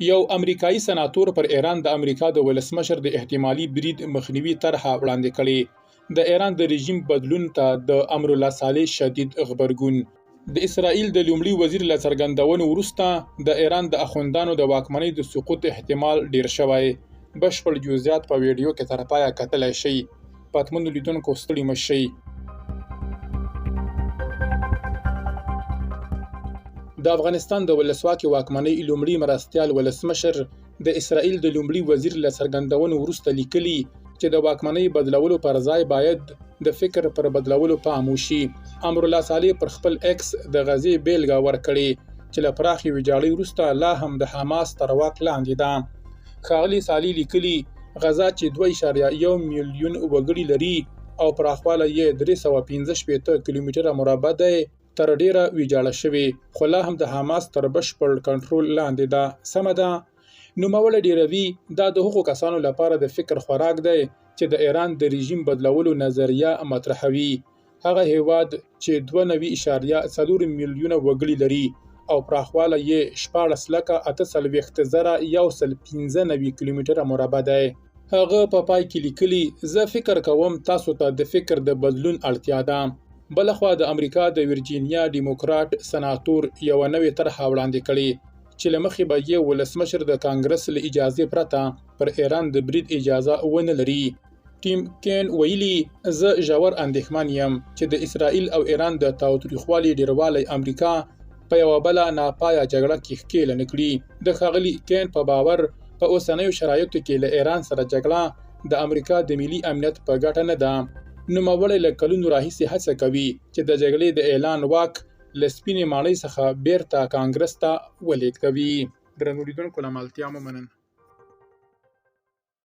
یو امریکایي سناتور پر ایران د امریکا د ولسمشر د احتمالي برید مخنیوي طرحه وړاندې کړې. د ایران د رژیم بدلون ته د امرالله صالح شدید غبرګون. د اسرائیل د لومړي وزیر له څرګندونو وروسته د ایران د اخوندانو د واکمنۍ د سقوط احتمال ډیر شوی. بشپړ جزئیات په ویډیو کې تر پایه کتلی شئ. پاتمنو لیدونکو ستړي مه شئ. د افغانستان د ولسواکي واکمنۍ لومړي مرستیال ولسمشر د اسرائیل د لومړي وزیر له څرګندونو وروسته لیکلي چې د واکمنۍ بدلولو پر ځای باید د فکر پر بدلولو پام وشي. امرالله صالح پر خپل ایکس د غزې بیلګه ورکړې چې له پراخې ویجاړۍ وروسته لا هم د حماس تر واک لاندې ده. ښاغلي صالح لیکلي غزه چې 2.1 میلیون وګړي لري او پراخوالی یې 365 کیلومتره مربع دی تر ډیره ویجاړه شوې، خو لا هم د حماس تر بشپړ کنټرول لاندې ده. سمه ده. نوموړی ډیروي دا د هغو کسانو لپاره د فکر خوراک دی چې د ایران د رژیم بدلولو نظریه مطرحوي. هغه هیواد چې 2.4 میلیونه وګړي لري او پراخوالی یې 14,840,115 کیلومتره مربع دی. هغه په پای کې لیکلي زه فکر کوم تاسو ته د فکر د بدلون اړتیا ده. بلخوا د امریکا د ورجینیا ډیموکراټ سناتور یو نوې طرحه وړاندې کړې چې له مخې به یې ولسمشر د کانګرس له اجازې پرته پر ایران د برید اجازه ونه لري. ټیم کین ویلي زه ژور اندېښمن یم چې د اسرائیل او ایران د تاوتریخوالي ډیروالی امریکا په یوه بله ناپایه جګړه کې ښکېله نه کړي. د ښاغلي کین په باور په اوسنیو شرایطو کې له ایران سره جګړه د امریکا د ملي امنیت په ګټه نه ده. نوموړی له کلونو راهیسې هڅه کوي چې د جګړې د اعلان واک له سپینې ماڼۍ څخه بیرته کانګرس ته ولېږدوي. درنو لیدونکو له ملتیا مو مننه.